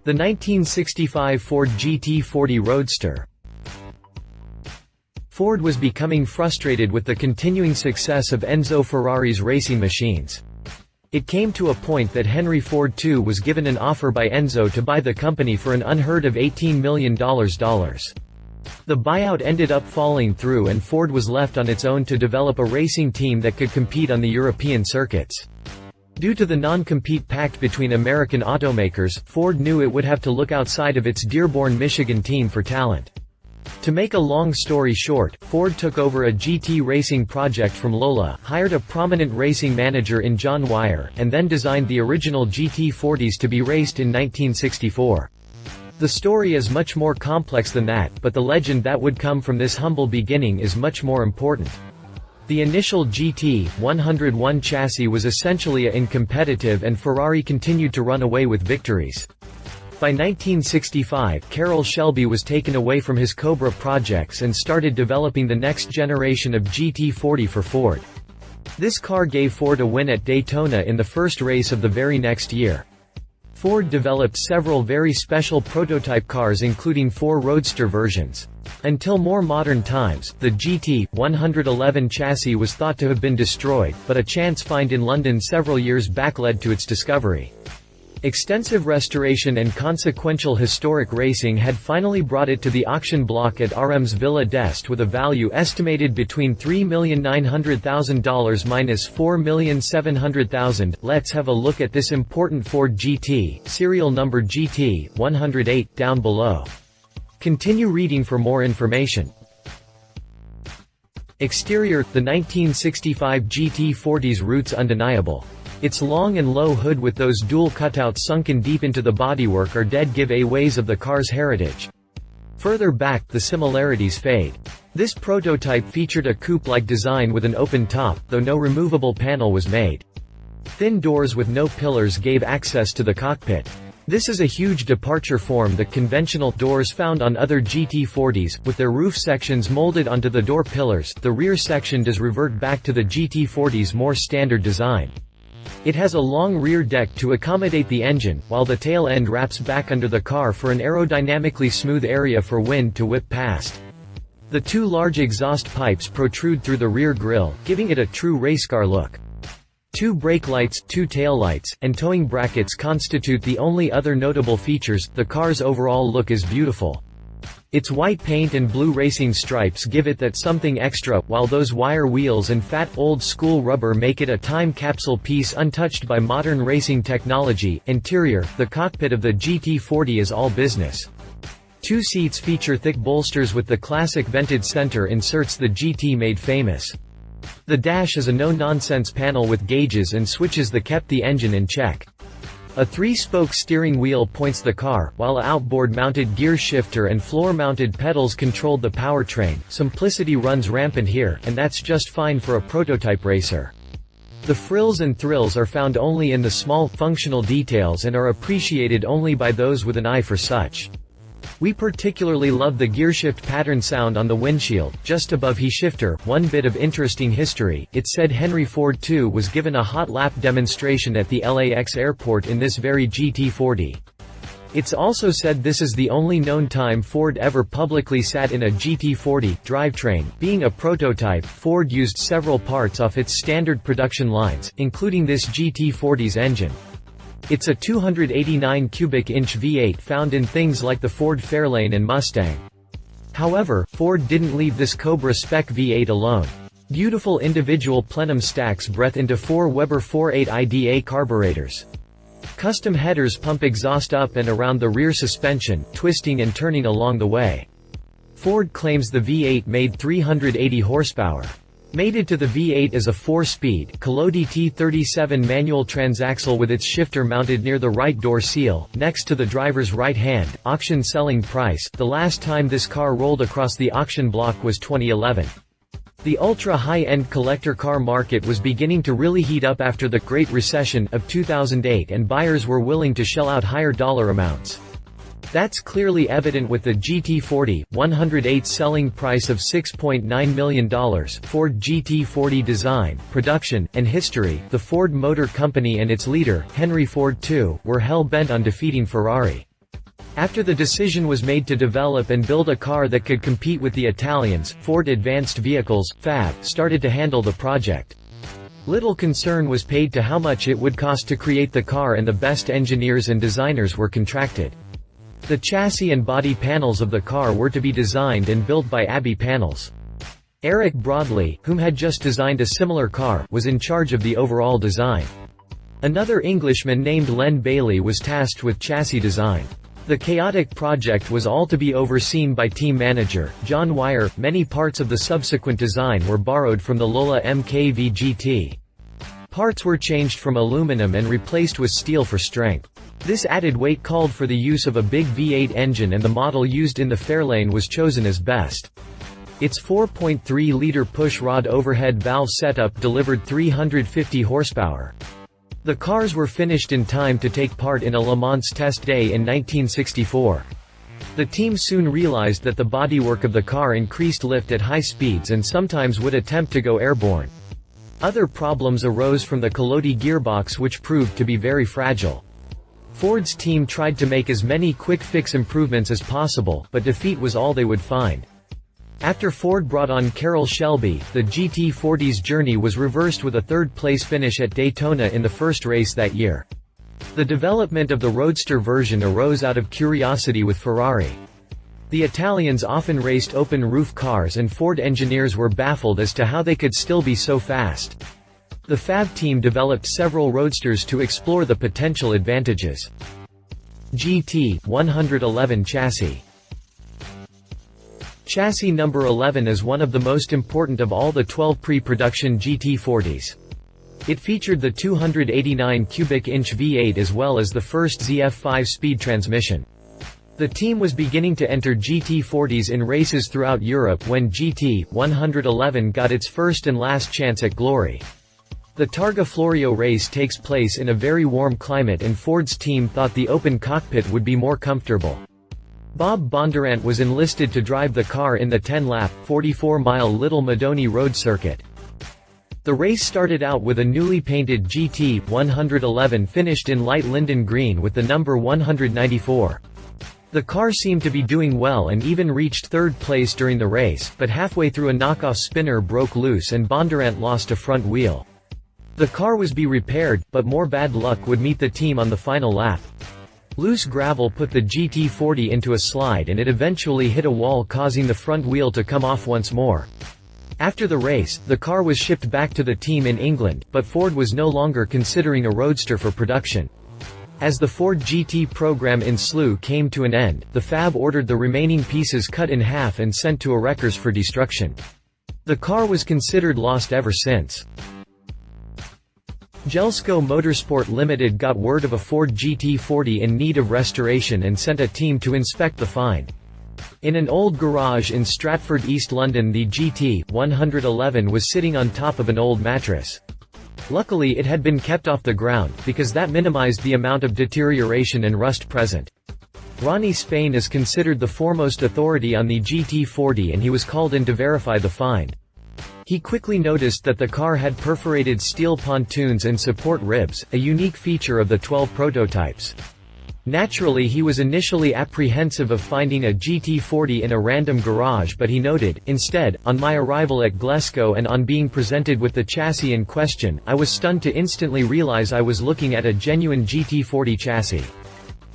The 1965 Ford GT40 Roadster. Ford was becoming frustrated with the continuing success of Enzo Ferrari's racing machines. It came to a point that Henry Ford II was given an offer by Enzo to buy the company for an unheard of $18 million. The buyout ended up falling through and Ford was left on its own to develop a racing team that could compete on the European circuits. Due to the non-compete pact between American automakers, Ford knew it would have to look outside of its Dearborn, Michigan team for talent. To make a long story short, Ford took over a GT racing project from Lola, hired a prominent racing manager in John Wyer, and then designed the original GT40s to be raced in 1964. The story is much more complex than that, but the legend that would come from this humble beginning is much more important. The initial GT101 chassis was essentially uncompetitive and Ferrari continued to run away with victories. By 1965, Carroll Shelby was taken away from his Cobra projects and started developing the next generation of GT40 for Ford. This car gave Ford a win at Daytona in the first race of the very next year. Ford developed several very special prototype cars including 4 Roadster versions. Until more modern times, the GT111 chassis was thought to have been destroyed, but a chance find in London several years back led to its discovery. Extensive restoration and consequential historic racing had finally brought it to the auction block at RM's Villa d'Este with a value estimated between $3,900,000 minus $4,700,000. Let's have a look at this important Ford GT, serial number GT108, down below. Continue reading for more information. Exterior: the 1965 GT40's roots undeniable. Its long and low hood with those dual cutouts sunken deep into the bodywork are dead giveaways of the car's heritage. Further back, the similarities fade. This prototype featured a coupe-like design with an open top, though no removable panel was made. Thin doors with no pillars gave access to the cockpit. This is a huge departure from the conventional doors found on other GT40s, with their roof sections molded onto the door pillars. The rear section does revert back to the GT40's more standard design. It has a long rear deck to accommodate the engine, while the tail end wraps back under the car for an aerodynamically smooth area for wind to whip past. The 2 large exhaust pipes protrude through the rear grille, giving it a true race car look. 2 brake lights, 2 taillights, and towing brackets constitute the only other notable features. The car's overall look is beautiful. Its white paint and blue racing stripes give it that something extra, while those wire wheels and fat old-school rubber make it a time capsule piece untouched by modern racing technology. Interior: the cockpit of the GT40 is all business. 2 seats feature thick bolsters with the classic vented center inserts the GT made famous. The dash is a no-nonsense panel with gauges and switches that kept the engine in check. A 3-spoke steering wheel points the car, while a outboard-mounted gear shifter and floor-mounted pedals controlled the powertrain. Simplicity runs rampant here, and that's just fine for a prototype racer. The frills and thrills are found only in the small, functional details and are appreciated only by those with an eye for such. We particularly love the gearshift pattern sound on the windshield, just above the shifter. One bit of interesting history: it said Henry Ford II was given a hot lap demonstration at the LAX airport in this very GT40. It's also said this is the only known time Ford ever publicly sat in a GT40 drivetrain. Being a prototype, Ford used several parts off its standard production lines, including this GT40's engine. It's a 289 cubic inch V8 found in things like the Ford Fairlane and Mustang. However, Ford didn't leave this Cobra spec V8 alone. Beautiful individual plenum stacks breathe into 4 Weber 4.8 IDA carburetors. Custom headers pump exhaust up and around the rear suspension, twisting and turning along the way. Ford claims the V8 made 380 horsepower. Mated to the V8 is a 4-speed, Collodi T37 manual transaxle with its shifter mounted near the right door seal, next to the driver's right hand. Auction selling price: the last time this car rolled across the auction block was 2011. The ultra-high-end collector car market was beginning to really heat up after the Great Recession of 2008 and buyers were willing to shell out higher dollar amounts. That's clearly evident with the GT40 108 selling price of $6.9 million. Ford GT40 design, production, and history: the Ford Motor Company and its leader, Henry Ford II, were hell-bent on defeating Ferrari. After the decision was made to develop and build a car that could compete with the Italians, Ford Advanced Vehicles (FAV) started to handle the project. Little concern was paid to how much it would cost to create the car, and the best engineers and designers were contracted. The chassis and body panels of the car were to be designed and built by Abbey Panels. Eric Broadley, whom had just designed a similar car, was in charge of the overall design. Another Englishman named Len Bailey was tasked with chassis design. The chaotic project was all to be overseen by team manager John Wyer. Many parts of the subsequent design were borrowed from the Lola MKV GT. Parts were changed from aluminum and replaced with steel for strength. This added weight called for the use of a big V8 engine, and the model used in the Fairlane was chosen as best. Its 4.3-liter push-rod overhead valve setup delivered 350 horsepower. The cars were finished in time to take part in a Le Mans test day in 1964. The team soon realized that the bodywork of the car increased lift at high speeds and sometimes would attempt to go airborne. Other problems arose from the Collodi gearbox, which proved to be very fragile. Ford's team tried to make as many quick-fix improvements as possible, but defeat was all they would find. After Ford brought on Carroll Shelby, the GT40's journey was reversed with a third-place finish at Daytona in the first race that year. The development of the Roadster version arose out of curiosity with Ferrari. The Italians often raced open-roof cars, and Ford engineers were baffled as to how they could still be so fast. The FAV team developed several Roadsters to explore the potential advantages. GT111 chassis. Chassis number 11 is one of the most important of all the 12 pre-production GT40s. It featured the 289 cubic inch V8 as well as the first ZF 5-speed transmission. The team was beginning to enter GT40s in races throughout Europe when GT111 got its first and last chance at glory. The Targa Florio race takes place in a very warm climate, and Ford's team thought the open cockpit would be more comfortable. Bob Bondurant was enlisted to drive the car in the 10-lap, 44-mile Little Madoni road circuit. The race started out with a newly painted GT111 finished in light linden green with the number 194. The car seemed to be doing well and even reached third place during the race, but halfway through a knockoff spinner broke loose and Bondurant lost a front wheel. The car was be repaired, but more bad luck would meet the team on the final lap. Loose gravel put the GT40 into a slide, and it eventually hit a wall, causing the front wheel to come off once more. After the race, the car was shipped back to the team in England, but Ford was no longer considering a Roadster for production. As the Ford GT program in SLU came to an end, the FAV ordered the remaining pieces cut in half and sent to a wreckers for destruction. The car was considered lost ever since. Gelsco Motorsport Limited got word of a Ford GT40 in need of restoration and sent a team to inspect the find. In an old garage in Stratford, East London, the GT111 was sitting on top of an old mattress. Luckily it had been kept off the ground, because that minimized the amount of deterioration and rust present. Ronnie Spain is considered the foremost authority on the GT40, and he was called in to verify the find. He quickly noticed that the car had perforated steel pontoons and support ribs, a unique feature of the 12 prototypes. Naturally, he was initially apprehensive of finding a GT40 in a random garage, but he noted, instead, on my arrival at Glasgow and on being presented with the chassis in question, I was stunned to instantly realize I was looking at a genuine GT40 chassis.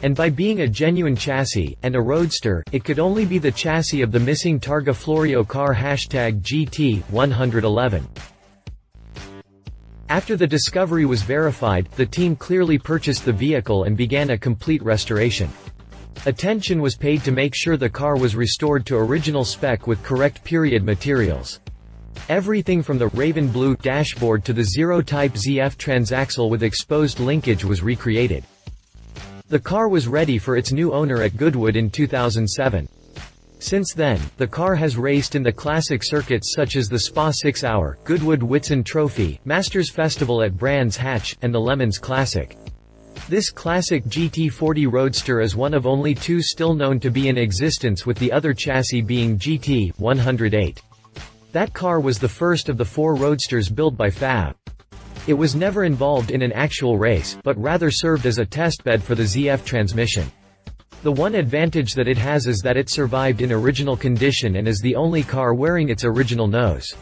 And by being a genuine chassis, and a Roadster, it could only be the chassis of the missing Targa Florio car #GT111. After the discovery was verified, the team clearly purchased the vehicle and began a complete restoration. Attention was paid to make sure the car was restored to original spec with correct period materials. Everything from the raven blue dashboard to the Zero-type ZF transaxle with exposed linkage was recreated. The car was ready for its new owner at Goodwood in 2007. Since then, the car has raced in the classic circuits such as the Spa 6-Hour, Goodwood Whitsun Trophy, Masters Festival at Brands Hatch, and the Le Mans Classic. This classic GT40 Roadster is one of only two still known to be in existence, with the other chassis being GT108. That car was the first of the 4 Roadsters built by FAV. It was never involved in an actual race, but rather served as a testbed for the ZF transmission. The one advantage that it has is that it survived in original condition and is the only car wearing its original nose.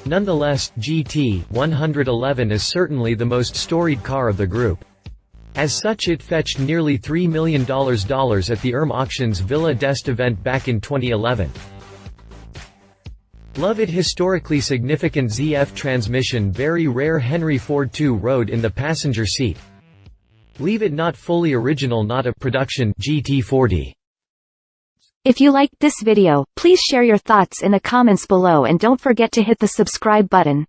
Nonetheless, GT111 is certainly the most storied car of the group. As such, it fetched nearly $3 million at the auction's Villa d'Este event back in 2011. Love it. Historically significant ZF transmission, very rare. Henry Ford two-road in the passenger seat. Leave it. Not fully original, not a production GT40. If you liked this video, please share your thoughts in the comments below and don't forget to hit the subscribe button.